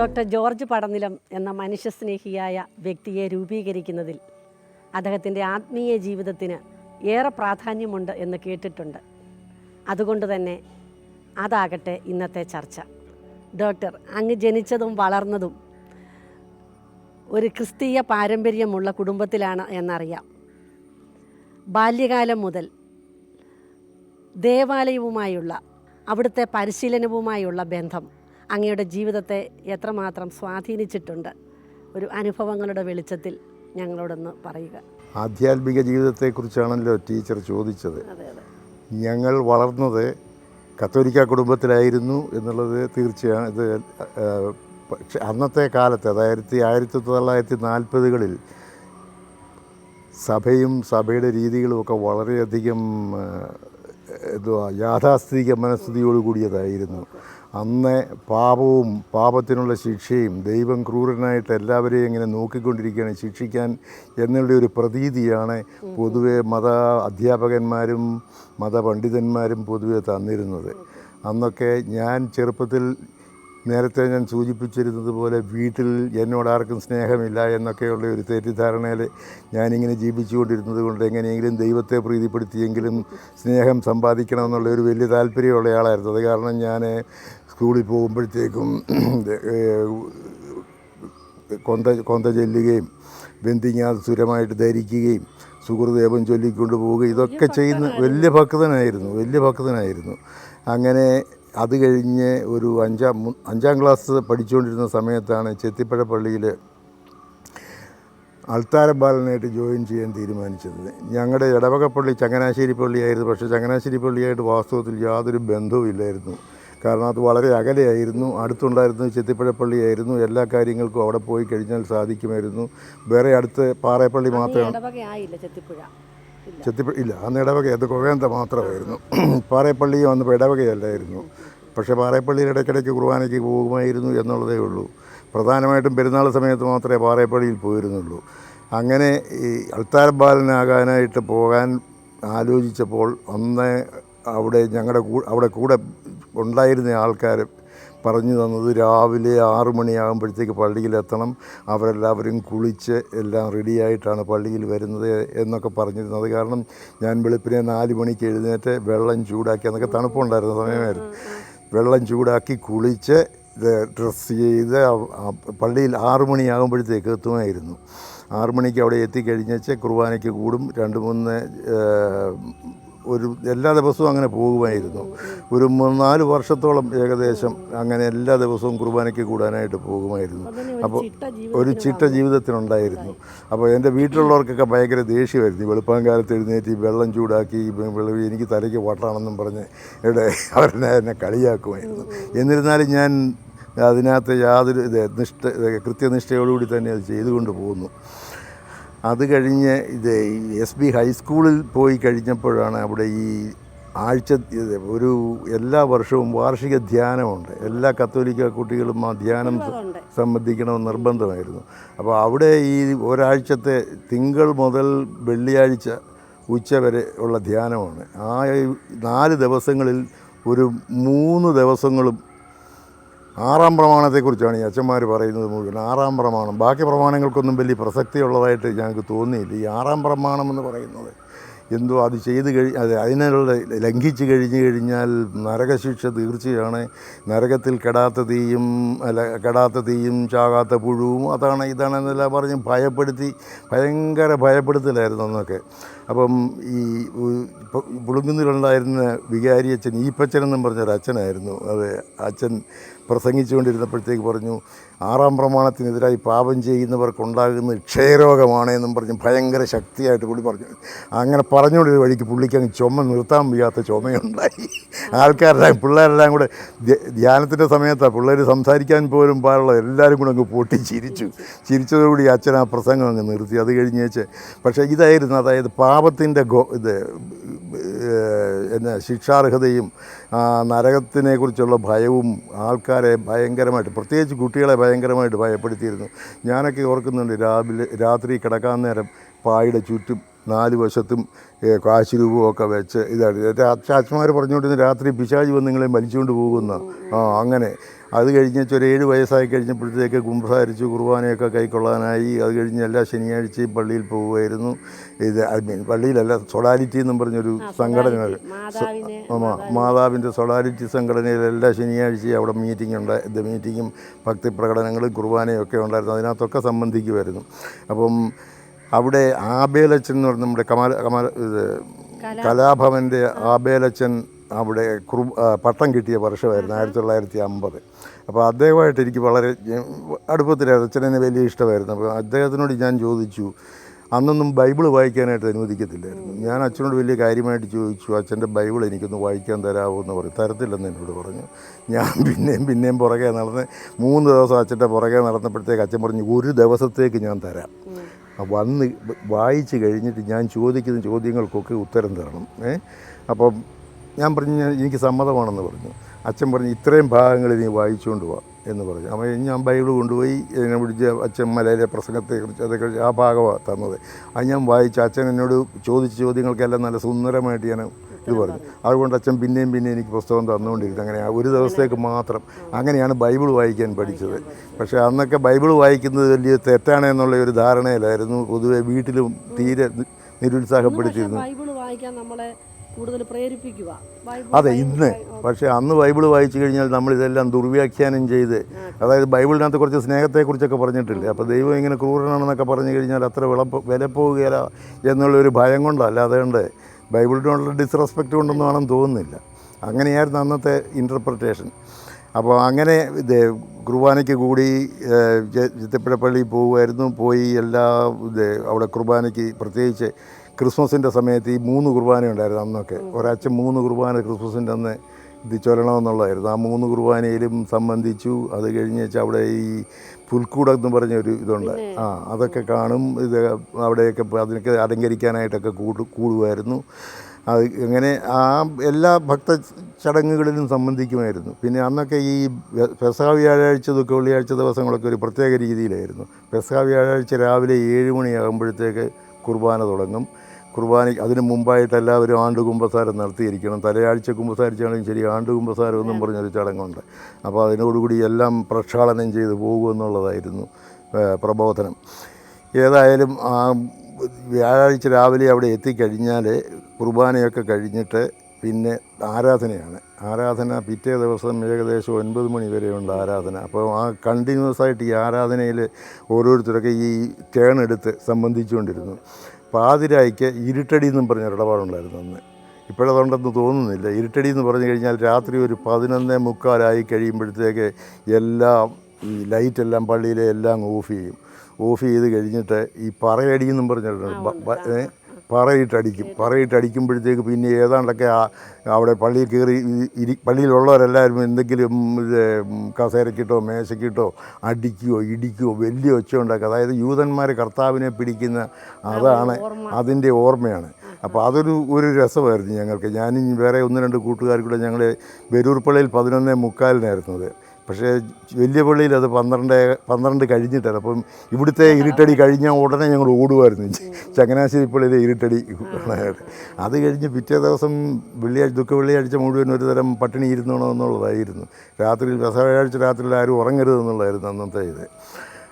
Doctor George പടനിലം എന്ന മനുഷ്യസ്നേഹിയായ വ്യക്തിയെ രൂപീകരിക്കുന്നതിൽ അദ്ദേഹത്തിൻ്റെ ആത്മീയ ജീവിതത്തിന് ഏറെ പ്രാധാന്യമുണ്ട് എന്ന് കേട്ടിട്ടുണ്ട്. അതുകൊണ്ട് തന്നെ അതാകട്ടെ ഇന്നത്തെ ചർച്ച. ഡോക്ടർ, അങ്ങ് ജനിച്ചതും വളർന്നതും ഒരു ക്രിസ്തീയ പാരമ്പര്യമുള്ള കുടുംബത്തിലാണ് എന്നറിയാം. ബാല്യകാലം മുതൽ ദേവാലയവുമായുള്ള അവിടുത്തെ പരിശീലനവുമായുള്ള ബന്ധം അങ്ങയുടെ ജീവിതത്തെ എത്രമാത്രം സ്വാധീനിച്ചിട്ടുണ്ട്? ഒരു അനുഭവങ്ങളുടെ വെളിച്ചത്തിൽ ഞങ്ങളോടൊന്ന് പറയുക. ആധ്യാത്മിക ജീവിതത്തെക്കുറിച്ചാണല്ലോ ടീച്ചർ ചോദിച്ചത്. ഞങ്ങൾ വളർന്നത് കത്തോലിക്ക കുടുംബത്തിലായിരുന്നു എന്നുള്ളത് തീർച്ചയാണ്. ഇത് പക്ഷെ അന്നത്തെ കാലത്ത്, അതായത് 1940കളിൽ സഭയും സഭയുടെ രീതികളുമൊക്കെ വളരെയധികം യാഥാസ്ഥിതിക മനസ്ഥിതിയോട് കൂടിയതായിരുന്നു. അന്ന് പാപവും പാപത്തിനുള്ള ശിക്ഷയും ദൈവം ക്രൂരനായിട്ട് എല്ലാവരെയും ഇങ്ങനെ നോക്കിക്കൊണ്ടിരിക്കുകയാണ്, ശിക്ഷിക്കാൻ എന്നുള്ള ഒരു പ്രതീതിയാണ് പൊതുവെ മത അധ്യാപകന്മാരും മതപണ്ഡിതന്മാരും പൊതുവെ തന്നിരുന്നത്. അന്നൊക്കെ ഞാൻ ചെറുപ്പത്തിൽ നേരത്തെ ഞാൻ സൂചിപ്പിച്ചിരുന്നത് പോലെ വീട്ടിൽ എന്നോടാർക്കും സ്നേഹമില്ല എന്നൊക്കെയുള്ള ഒരു തെറ്റിദ്ധാരണയിൽ ഞാനിങ്ങനെ ജീവിച്ചുകൊണ്ടിരുന്നത് കൊണ്ട് എങ്ങനെയെങ്കിലും ദൈവത്തെ പ്രീതിപ്പെടുത്തിയെങ്കിലും സ്നേഹം സമ്പാദിക്കണമെന്നുള്ള ഒരു വലിയ താല്പര്യമുള്ള ആളായിരുന്നു. അത് കാരണം ഞാൻ സ്കൂളിൽ പോകുമ്പോഴത്തേക്കും കൊന്ത ചൊല്ലുകയും ബന്ധിങ്ങാ സുരമായിട്ട് ധരിക്കുകയും സുഹൃദേവം ചൊല്ലിക്കൊണ്ട് പോവുകയും ഇതൊക്കെ ചെയ്യുന്ന വലിയ ഭക്തനായിരുന്നു. അങ്ങനെ അത് കഴിഞ്ഞ് ഒരു അഞ്ചാം ക്ലാസ് പഠിച്ചുകൊണ്ടിരുന്ന സമയത്താണ് ചെത്തിപ്പുഴ പള്ളിയിൽ അൾത്താര ബാലനായിട്ട് ജോയിൻ ചെയ്യാൻ തീരുമാനിച്ചത്. ഞങ്ങളുടെ ഇടവക പള്ളി ചങ്ങനാശ്ശേരി പള്ളിയായിരുന്നു. പക്ഷേ ചങ്ങനാശ്ശേരി പള്ളിയായിട്ട് വാസ്തവത്തിൽ യാതൊരു ബന്ധവും ഇല്ലായിരുന്നു. കാരണം അത് വളരെ അകലെയായിരുന്നു. അടുത്തുണ്ടായിരുന്നത് ചെത്തിപ്പുഴ പള്ളിയായിരുന്നു. എല്ലാ കാര്യങ്ങൾക്കും അവിടെ പോയി കഴിഞ്ഞാൽ സാധിക്കുമായിരുന്നു. വേറെ അടുത്ത് പാറേപ്പള്ളി മാത്രമേ ചെത്തിപ്പുഴ ഇല്ല, അന്ന് ഇടവക, അത് കൊവേന്ത മാത്രമായിരുന്നു. പാറേപ്പള്ളിയും അന്ന് ഇടവകയല്ലായിരുന്നു. പക്ഷേ പാറേപ്പള്ളിയിൽ ഇടയ്ക്കിടയ്ക്ക് കുർബാനയ്ക്ക് പോകുമായിരുന്നു എന്നുള്ളതേ ഉള്ളൂ. പ്രധാനമായിട്ടും പെരുന്നാൾ സമയത്ത് മാത്രമേ പാറേപ്പള്ളിയിൽ പോയിരുന്നുള്ളൂ. അങ്ങനെ ഈ അൾത്താര ബാലനാകാനായിട്ട് പോകാൻ ആലോചിച്ചപ്പോൾ അന്ന് അവിടെ കൂടെ ഉണ്ടായിരുന്ന ആൾക്കാർ പറഞ്ഞു തന്നത് രാവിലെ 6 മണിയാകുമ്പോഴത്തേക്ക് പള്ളിയിലെത്തണം, അവരെല്ലാവരും കുളിച്ച് എല്ലാം റെഡിയായിട്ടാണ് പള്ളിയിൽ വരുന്നത് എന്നൊക്കെ പറഞ്ഞിരുന്നത്. കാരണം ഞാൻ വെളുപ്പിനെ 4 മണിക്ക് എഴുന്നേറ്റ് വെള്ളം ചൂടാക്കി, അന്നൊക്കെ തണുപ്പുണ്ടായിരുന്ന സമയമായിരുന്നു, വെള്ളം ചൂടാക്കി കുളിച്ച് ഡ്രസ്സ് ചെയ്ത് പള്ളിയിൽ 6 മണിയാകുമ്പോഴത്തേക്ക് എത്തുമായിരുന്നു. 6 മണിക്ക് അവിടെ എത്തിക്കഴിഞ്ഞേച്ച് കുർബാനയ്ക്ക് കൂടും. 2-3 എല്ലാ ദിവസവും അങ്ങനെ പോകുമായിരുന്നു. ഒരു 4 വർഷത്തോളം ഏകദേശം അങ്ങനെ എല്ലാ ദിവസവും കുർബാനയ്ക്ക് കൂടാനായിട്ട് പോകുമായിരുന്നു. അപ്പോൾ ഒരു ചിട്ട ജീവിതത്തിനുണ്ടായിരുന്നു. അപ്പോൾ എൻ്റെ വീട്ടിലുള്ളവർക്കൊക്കെ ഭയങ്കര ദേഷ്യമായിരുന്നു. വെളുപ്പാങ്കാലത്ത് എഴുന്നേറ്റ് വെള്ളം ചൂടാക്കി എനിക്ക് തലയ്ക്ക് വട്ടാണെന്നും പറഞ്ഞ് എന്നെ കളിയാക്കുമായിരുന്നു. എന്നിരുന്നാലും ഞാൻ അതിനകത്ത് യാതൊരു കൃത്യനിഷ്ഠയോടുകൂടി തന്നെ അത് ചെയ്തുകൊണ്ട് പോകുന്നു. അത് കഴിഞ്ഞ് SB ഹൈസ്കൂളിൽ പോയി കഴിഞ്ഞപ്പോഴാണ് അവിടെ ഈ എല്ലാ വർഷവും വാർഷിക ധ്യാനമുണ്ട്. എല്ലാ കത്തോലിക്ക കുട്ടികളും ആ ധ്യാനം സംബന്ധിക്കണമെന്ന് നിർബന്ധമായിരുന്നു. അപ്പോൾ അവിടെ ഈ ഒരാഴ്ചത്തെ തിങ്കൾ മുതൽ വെള്ളിയാഴ്ച ഉച്ച വരെ ഉള്ള ധ്യാനമാണ്. ആ 4 ദിവസങ്ങളിൽ ഒരു 3 ദിവസങ്ങളും 6-ാം പ്രമാണത്തെക്കുറിച്ചാണ് ഈ അച്ഛന്മാർ പറയുന്നത് മുഴുവൻ. 6-ാം പ്രമാണം, ബാക്കി പ്രമാണങ്ങൾക്കൊന്നും വലിയ പ്രസക്തിയുള്ളതായിട്ട് ഞങ്ങൾക്ക് തോന്നിയില്ല. ഈ 6-ാം പ്രമാണം എന്ന് പറയുന്നത് എന്തോ അത് അതിനുള്ള ലംഘിച്ച് കഴിഞ്ഞാൽ നരകശിക്ഷ തീർച്ചയാണ്. നരകത്തിൽ കെടാത്ത തീയും ചാകാത്ത പുഴുവും ഇതാണെന്നെല്ലാം പറഞ്ഞ് ഭയങ്കര ഭയപ്പെടുത്തലായിരുന്നു അന്നൊക്കെ. അപ്പം ഈ പുളുങ്കുന്നിലുണ്ടായിരുന്ന വികാരി അച്ഛൻ ഈപ്പച്ചൻ എന്നും പറഞ്ഞൊരു അച്ഛനായിരുന്നു. അച്ഛൻ പ്രസംഗിച്ചുകൊണ്ടിരുന്നപ്പോഴത്തേക്ക് പറഞ്ഞു, 6-ാം പ്രമാണത്തിനെതിരായി പാപം ചെയ്യുന്നവർക്കുണ്ടാകുന്ന ക്ഷയരോഗമാണെന്നും പറഞ്ഞ് ഭയങ്കര ശക്തിയായിട്ട് പുള്ളി പറഞ്ഞു. അങ്ങനെ പറഞ്ഞുകൊണ്ടൊരു വഴിക്ക് പുള്ളിക്ക് അങ്ങ് ചുമ നിർത്താൻ വയ്യാത്ത ചുമയുണ്ടായി. പിള്ളേരെല്ലാം കൂടെ ധ്യാനത്തിൻ്റെ സമയത്താണ് പിള്ളേർ സംസാരിക്കാൻ പോലും പാടുള്ള എല്ലാവരും കൂടെ അങ്ങ് പൊട്ടി ചിരിച്ചതോടുകൂടി അച്ഛൻ ആ പ്രസംഗം അങ്ങ് നിർത്തി. അത് കഴിഞ്ഞേച്ച് പക്ഷേ ഇതായിരുന്നു, അതായത് പാപത്തിൻ്റെ ശിക്ഷാർഹതയും നരകത്തിനെക്കുറിച്ചുള്ള ഭയവും ആൾക്കാരെ ഭയങ്കരമായിട്ട്, പ്രത്യേകിച്ച് കുട്ടികളെ ഭയങ്കരമായിട്ട് ഭയപ്പെടുത്തിയിരുന്നു. ഞാനൊക്കെ ഓർക്കുന്നുണ്ട്, രാത്രി കിടക്കാൻ നേരം പായുടെ ചുറ്റും 4 വശത്തും കാശ് രൂപമൊക്കെ വെച്ച് അച്ഛന്മാർ പറഞ്ഞുകൊണ്ടിരുന്ന രാത്രി പിശാച് വന്ന് നിങ്ങളെ വലിച്ചുകൊണ്ട് പോകുന്ന അങ്ങനെ അത് കഴിഞ്ഞ് ഒരു 7 വയസ്സായി കഴിഞ്ഞപ്പോഴത്തേക്ക് കുമ്പസാരിച്ച് കുർബാനയൊക്കെ കൈക്കൊള്ളാനായി. അത് കഴിഞ്ഞ് എല്ലാ ശനിയാഴ്ചയും പള്ളിയിൽ പോകുമായിരുന്നു. പള്ളിയിലല്ല, സൊളാരിറ്റി എന്നും പറഞ്ഞൊരു സംഘടന, മാതാവിൻ്റെ സൊളാരിറ്റി സംഘടനയിൽ എല്ലാ ശനിയാഴ്ചയും അവിടെ മീറ്റിങ്ങും ഭക്തി പ്രകടനങ്ങളും കുർബാനയും ഒക്കെ ഉണ്ടായിരുന്നു. അതിനകത്തൊക്കെ സംബന്ധിക്കുമായിരുന്നു. അപ്പം അവിടെ ആബേലച്ചൻ എന്ന് പറഞ്ഞ നമ്മുടെ കലാഭവൻ്റെ ആബേലച്ചൻ അവിടെ പട്ടം കിട്ടിയ വർഷമായിരുന്നു 1950. അപ്പോൾ അദ്ദേഹമായിട്ട് എനിക്ക് വളരെ അടുപ്പത്തിലായിരുന്നു. അച്ഛനെ വലിയ ഇഷ്ടമായിരുന്നു. അപ്പോൾ അദ്ദേഹത്തിനോട് ഞാൻ ചോദിച്ചു, അന്നൊന്നും ബൈബിൾ വായിക്കാനായിട്ട് അനുവദിക്കത്തില്ലായിരുന്നു. ഞാൻ അച്ഛനോട് വലിയ കാര്യമായിട്ട് ചോദിച്ചു, അച്ഛൻ്റെ ബൈബിൾ എനിക്കൊന്ന് വായിക്കാൻ തരാമോ എന്ന് പറയും. തരത്തില്ലെന്ന് എന്നോട് പറഞ്ഞു. ഞാൻ പിന്നെയും പുറകെ നടന്ന് 3 ദിവസം അച്ഛൻ്റെ പുറകെ നടന്നപ്പോഴത്തേക്ക് അച്ഛൻ പറഞ്ഞു, 1 ദിവസത്തേക്ക് ഞാൻ തരാം, വന്ന് വായിച്ച് കഴിഞ്ഞിട്ട് ഞാൻ ചോദിക്കുന്ന ചോദ്യങ്ങൾക്കൊക്കെ ഉത്തരം തരണം. അപ്പം ഞാൻ പറഞ്ഞു, എനിക്ക് സമ്മതമാണെന്ന് പറഞ്ഞു. അച്ഛൻ പറഞ്ഞു, ഇത്രയും ഭാഗങ്ങൾ നീ വായിച്ചുകൊണ്ട് പോവാം എന്ന് പറഞ്ഞു. അപ്പോൾ ഞാൻ ബൈബിൾ കൊണ്ടുപോയി എന്നെ വിളിച്ച് അച്ഛൻ മലയിലെ പ്രസംഗത്തെക്കുറിച്ച് അതൊക്കെ ആ ഭാഗമാണ് തന്നത്. അത് ഞാൻ വായിച്ചു. അച്ഛൻ എന്നോട് ചോദിച്ച ചോദ്യങ്ങൾക്കെല്ലാം നല്ല സുന്ദരമായിട്ട് ഞാൻ ഇത് പറഞ്ഞു. അതുകൊണ്ട് അച്ഛൻ പിന്നെയും എനിക്ക് പുസ്തകം തന്നുകൊണ്ടിരുന്നു. അങ്ങനെ 1 ദിവസത്തേക്ക് മാത്രം അങ്ങനെയാണ് ബൈബിൾ വായിക്കാൻ പഠിച്ചത്. പക്ഷേ അന്നൊക്കെ ബൈബിൾ വായിക്കുന്നത് വലിയ തെറ്റാണെന്നുള്ള ഒരു ധാരണയിലായിരുന്നു. പൊതുവെ വീട്ടിലും തീരെ നിരുത്സാഹപ്പെടുത്തിയിരുന്നു. ബൈബിൾ വായിക്കാൻ നമ്മളെ കൂടുതൽ പ്രേരിപ്പിക്കുക. അതെ, ഇന്ന് പക്ഷേ അന്ന് ബൈബിൾ വായിച്ചു കഴിഞ്ഞാൽ നമ്മളിതെല്ലാം ദുർവ്യാഖ്യാനം ചെയ്ത്, അതായത് ബൈബിളിനകത്ത് കുറച്ച് സ്നേഹത്തെക്കുറിച്ചൊക്കെ പറഞ്ഞിട്ടില്ലേ, അപ്പോൾ ദൈവം ഇങ്ങനെ ക്രൂരനാണെന്നൊക്കെ പറഞ്ഞു കഴിഞ്ഞാൽ അത്ര വില പോവുകയില്ല എന്നുള്ളൊരു ഭയം കൊണ്ടല്ല, അല്ലാതെ കൊണ്ട് ബൈബിളിനോടുള്ള ഡിസ്റെസ്പെക്റ്റ് കൊണ്ടൊന്നും ആണെന്ന് തോന്നുന്നില്ല. അങ്ങനെയായിരുന്നു അന്നത്തെ ഇൻ്റർപ്രിറ്റേഷൻ. അപ്പോൾ അങ്ങനെ കുർബാനയ്ക്ക് കൂടി ചിത്തപ്പുഴ പള്ളിയിൽ പോകുമായിരുന്നു. പോയി എല്ലാ അവിടെ കുർബാനയ്ക്ക് പ്രത്യേകിച്ച് ക്രിസ്മസിൻ്റെ സമയത്ത് ഈ 3 കുർബാന ഉണ്ടായിരുന്നു അന്നൊക്കെ. ഒരച്ഛൻ 3 കുർബാന ക്രിസ്മസിൻ്റെ അന്ന് ഇത് ചൊല്ലണമെന്നുള്ളതായിരുന്നു. ആ 3 കുർബാനയിലും സംബന്ധിച്ചു. അത് കഴിഞ്ഞ് വെച്ചാൽ അവിടെ ഈ പുൽക്കൂടം എന്ന് പറഞ്ഞൊരു ഇതുണ്ട്, അതൊക്കെ കാണും. ഇത് അവിടെയൊക്കെ അതിനൊക്കെ അലങ്കരിക്കാനായിട്ടൊക്കെ കൂടുമായിരുന്നു. അത് അങ്ങനെ ആ എല്ലാ ഭക്ത ചടങ്ങുകളിലും സംബന്ധിക്കുമായിരുന്നു. പിന്നെ അന്നൊക്കെ ഈ പെസഹ വ്യാഴാഴ്ച ദുഃഖ വെള്ളിയാഴ്ച ദിവസങ്ങളൊക്കെ ഒരു പ്രത്യേക രീതിയിലായിരുന്നു. പെസഹ വ്യാഴാഴ്ച രാവിലെ 7 മണിയാകുമ്പോഴത്തേക്ക് കുർബാന തുടങ്ങും. അതിന് മുമ്പായിട്ട് എല്ലാവരും ആണ്ടുകുമ്പസാരം നടത്തിയിരിക്കണം. തലയാഴ്ച കുമ്പസാരിച്ചാണെങ്കിലും ശരി, ആണ്ടുകുമ്പസാരം എന്നും പറഞ്ഞൊരു ചടങ്ങുണ്ട്. അപ്പോൾ അതിനോടുകൂടി എല്ലാം പ്രക്ഷാളനം ചെയ്ത് പോകുമെന്നുള്ളതായിരുന്നു പ്രബോധനം. ഏതായാലും ആ വ്യാഴാഴ്ച രാവിലെ അവിടെ എത്തിക്കഴിഞ്ഞാൽ കുർബാനയൊക്കെ കഴിഞ്ഞിട്ട് പിന്നെ ആരാധന പിറ്റേ ദിവസം ഏകദേശം 9 മണി വരെയുണ്ട് ആരാധന. അപ്പോൾ ആ കണ്ടിന്യൂസ് ആയിട്ട് ഈ ആരാധനയിൽ ഓരോരുത്തരൊക്കെ ഈ ടേൺ എടുത്ത് സംബന്ധിച്ചുകൊണ്ടിരുന്നു. പാതിരായ്ക്ക് ഇരുട്ടടി എന്നും പറഞ്ഞ ഇടപാടുണ്ടായിരുന്നു അന്ന്. ഇപ്പോഴതുണ്ടെന്ന് തോന്നുന്നില്ല. ഇരുട്ടടി എന്ന് പറഞ്ഞു കഴിഞ്ഞാൽ രാത്രി ഒരു 11:45 കഴിയുമ്പോഴത്തേക്ക് ഈ ലൈറ്റെല്ലാം പള്ളിയിലെ എല്ലാം ഓഫ് ചെയ്ത് കഴിഞ്ഞിട്ട് ഈ പറയടി എന്നും പറഞ്ഞിട്ടുണ്ട്, പറയിട്ടടിക്കുമ്പോഴത്തേക്ക് പിന്നെ ഏതാണ്ടൊക്കെ അവിടെ പള്ളിയിൽ കയറി പള്ളിയിലുള്ളവരെല്ലാവരും എന്തെങ്കിലും കസേരക്കിട്ടോ മേശക്കിട്ടോ അടിക്കുകയോ ഇടിക്കുകയോ വലിയ ഒച്ച ഉണ്ടാക്കുക. അതായത് യൂതന്മാർ കർത്താവിനെ പിടിക്കുന്ന അതാണ്, അതിൻ്റെ ഓർമ്മയാണ്. അപ്പോൾ ഒരു രസമായിരുന്നു ഞങ്ങൾക്ക്. ഞാനും വേറെ 1-2 കൂട്ടുകാർ കൂടെ ഞങ്ങൾ വെരൂർ പള്ളിയിൽ 11:45 അത്. പക്ഷേ വലിയ പള്ളിയിൽ അത് 12 കഴിഞ്ഞിട്ടാണ്. അപ്പം ഇവിടുത്തെ ഇരുട്ടടി കഴിഞ്ഞാൽ ഉടനെ ഞങ്ങൾ ഓടുമായിരുന്നു ചങ്ങനാശ്ശേരി പള്ളിയിലെ ഇരുട്ടടി. അത് കഴിഞ്ഞ് പിറ്റേ ദിവസം ദുഃഖ വെള്ളിയാഴ്ച മുഴുവൻ ഒരു തരം പട്ടിണി ഇരുന്നോണമെന്നുള്ളതായിരുന്നു. രാത്രിയിൽ വ്യാഴാഴ്ച രാത്രിയിൽ ആരും ഉറങ്ങരുതെന്നുള്ളതായിരുന്നു അന്നത്തെ ഇത്.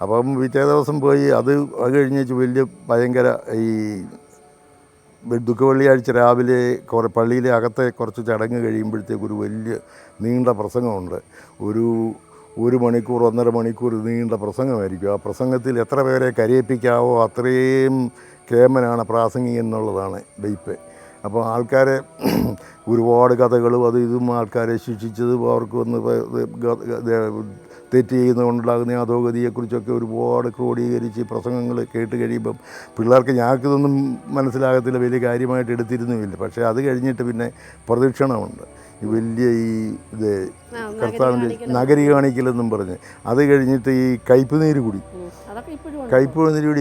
അപ്പം പിറ്റേ ദിവസം പോയി അത് കഴിഞ്ഞ് ഭയങ്കര ഈ ദുഃഖ വെള്ളിയാഴ്ച രാവിലെ പള്ളിയിലെ അകത്തെ കുറച്ച് ചടങ്ങ് കഴിയുമ്പോഴത്തേക്ക് ഒരു വലിയ നീണ്ട പ്രസംഗമുണ്ട്. ഒരു 1 മണിക്കൂർ 1.5 മണിക്കൂർ നീണ്ട പ്രസംഗമായിരിക്കും. ആ പ്രസംഗത്തിൽ എത്ര പേരെ കരയിപ്പിക്കാവോ അത്രയും കേമനാണ് പ്രാസംഗികൻ എന്നുള്ളതാണ് വയ്പ്പ്. അപ്പോൾ ആൾക്കാരെ ഒരുപാട് കഥകളും ഇതും ആൾക്കാരെ ശിക്ഷിച്ചതും അവർക്ക് വന്ന് തെറ്റ് ചെയ്യുന്നതുകൊണ്ടുണ്ടാകുന്ന അധോഗതിയെക്കുറിച്ചൊക്കെ ഒരുപാട് ക്രോഡീകരിച്ച് പ്രസംഗങ്ങൾ കേട്ട് കഴിയുമ്പം പിള്ളേർക്ക് ഞങ്ങൾക്കിതൊന്നും മനസ്സിലാകത്തില്ല, വലിയ കാര്യമായിട്ട് എടുത്തിരുന്നുമില്ല. പക്ഷേ അത് കഴിഞ്ഞിട്ട് പിന്നെ പ്രദക്ഷിണമുണ്ട്, ഈ വലിയ കർത്താവിൻ്റെ നഗരി കാണിക്കലെന്നും പറഞ്ഞ്. അത് കഴിഞ്ഞിട്ട് ഈ കയ്പ് നീര് കുടി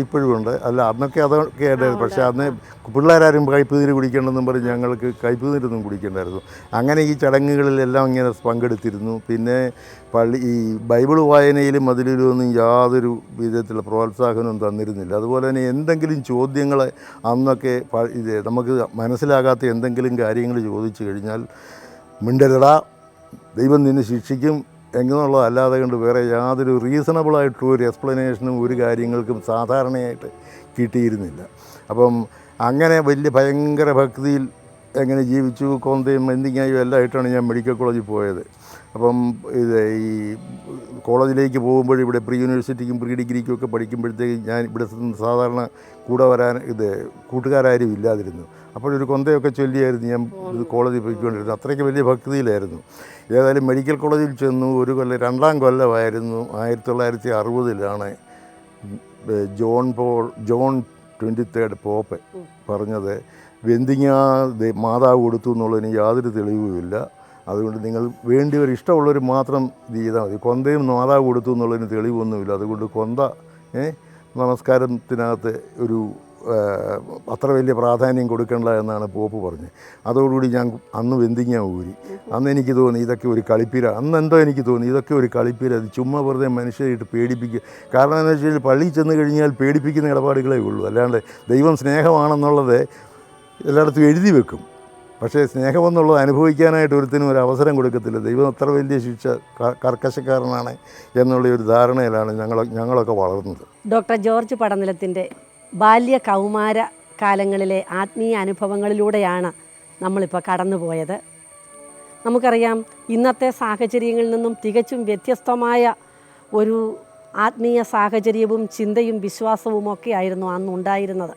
ഇപ്പോഴും ഉണ്ട്. അല്ല, അന്നൊക്കെ അതൊക്കെ ആയിട്ടായിരുന്നു. പക്ഷേ അന്ന് പിള്ളേരാരും കയ്പ് നീര് കുടിക്കണമെന്നും പറഞ്ഞ് ഞങ്ങൾക്ക് കയ്പ് നീരൊന്നും കുടിക്കണ്ടായിരുന്നു. അങ്ങനെ ഈ ചടങ്ങുകളിലെല്ലാം ഇങ്ങനെ പങ്കെടുത്തിരുന്നു. പിന്നെ ഈ ബൈബിൾ വായനയിലും അതിലൊന്നും യാതൊരു വിധത്തിലുള്ള പ്രോത്സാഹനവും തന്നിരുന്നില്ല. അതുപോലെ തന്നെ എന്തെങ്കിലും ചോദ്യങ്ങൾ അന്നൊക്കെ നമുക്ക് മനസ്സിലാകാത്ത എന്തെങ്കിലും കാര്യങ്ങൾ ചോദിച്ചു കഴിഞ്ഞാൽ മിണ്ടരുടാ, ദൈവം നിന്നെ ശിക്ഷിക്കും എന്നുള്ളതല്ലാതെ കൊണ്ട് വേറെ യാതൊരു റീസണബിളായിട്ടുള്ള ഒരു എക്സ്പ്ലനേഷനും ഒരു കാര്യങ്ങൾക്കും സാധാരണയായിട്ട് കിട്ടിയിരുന്നില്ല. അപ്പം അങ്ങനെ വലിയ ഭയങ്കര ഭക്തിയിൽ എങ്ങനെ ജീവിച്ചു, കൊന്തയും എന്തിങ്ങായും എല്ലാം ആയിട്ടാണ് ഞാൻ മെഡിക്കൽ കോളേജിൽ പോയത്. അപ്പം ഈ കോളേജിലേക്ക് പോകുമ്പോൾ ഇവിടെ പ്രീ യൂണിവേഴ്സിറ്റിക്കും പ്രീ ഡിഗ്രിക്കും ഒക്കെ പഠിക്കുമ്പോഴത്തേക്ക് ഞാൻ ഇവിടെ സാധാരണ കൂടെ വരാൻ കൂട്ടുകാരും ഇല്ലാതിരുന്നു. അപ്പോഴൊരു കൊന്തയൊക്കെ ചൊല്ലിയായിരുന്നു ഞാൻ കോളേജിൽ പോയിക്കൊണ്ടിരുന്നത്. അത്രയ്ക്ക് വലിയ ഭക്തിയിലായിരുന്നു. ഏതായാലും മെഡിക്കൽ കോളേജിൽ ചെന്നു. ഒരു കൊല്ലം 2ാം കൊല്ലമായിരുന്നു. 1960 ജോൺ 23 പോപ്പ് പറഞ്ഞത് വെന്തിങ്ങ മാതാവ് കൊടുത്തു എന്നുള്ളതിന് യാതൊരു തെളിവുമില്ല. അതുകൊണ്ട് നിങ്ങൾ വേണ്ടിയവർ ഇഷ്ടമുള്ളവർ മാത്രം ഇത് ചെയ്താൽ മതി. കൊന്തയും മാതാവ് കൊടുത്തു എന്നുള്ളതിന് തെളിവൊന്നുമില്ല. അതുകൊണ്ട് കൊന്ത നമസ്കാരത്തിനകത്ത് ഒരു അത്ര വലിയ പ്രാധാന്യം കൊടുക്കണ്ട എന്നാണ് പോപ്പ് പറഞ്ഞത്. അതോടുകൂടി ഞാൻ അന്ന് വെന്തിങ്ങ ഊരി. അന്ന് എനിക്ക് തോന്നി ഇതൊക്കെ ഒരു കളിപ്പീര. അന്നെന്തോ എനിക്ക് തോന്നി ഇതൊക്കെ ഒരു കളിപ്പീര, അത് ചുമ്മാ വെറുതെ മനുഷ്യരായിട്ട് പേടിപ്പിക്കുക. കാരണം എന്താ വെച്ചാൽ പള്ളിയിൽ ചെന്ന് കഴിഞ്ഞാൽ പേടിപ്പിക്കുന്ന ഇടപാടുകളേ ഉള്ളൂ. അല്ലാണ്ട് ദൈവം സ്നേഹമാണെന്നുള്ളത് എല്ലായിടത്തും എഴുതി വെക്കും. പക്ഷേ സ്നേഹമെന്നുള്ളത് അനുഭവിക്കാനായിട്ട് ഒരുത്തിനും ഒരു അവസരം കൊടുക്കത്തില്ല. ദൈവം അത്ര വലിയ ശിക്ഷ കർക്കശക്കാരനാണ് എന്നുള്ള ഒരു ധാരണയിലാണ് ഞങ്ങളൊക്കെ വളർന്നത്. ഡോക്ടർ ജോർജ് പടനിലത്തിൻ്റെ ബാല്യ കൗമാര കാലങ്ങളിലെ ആത്മീയ അനുഭവങ്ങളിലൂടെയാണ് നമ്മളിപ്പോൾ കടന്നുപോയത്. നമുക്കറിയാം, ഇന്നത്തെ സാഹചര്യങ്ങളിൽ നിന്നും തികച്ചും വ്യത്യസ്തമായ ഒരു ആത്മീയ സാഹചര്യവും ചിന്തയും വിശ്വാസവും ഒക്കെ ആയിരുന്നു അന്നുണ്ടായിരുന്നത്.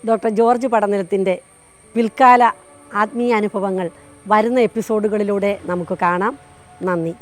ഡോക്ടർ ജോർജ് പടനിലത്തിൻ്റെ പിൽക്കാല ആത്മീയ അനുഭവങ്ങൾ വരുന്ന എപ്പിസോഡുകളിലൂടെ നമുക്ക് കാണാം. നന്ദി.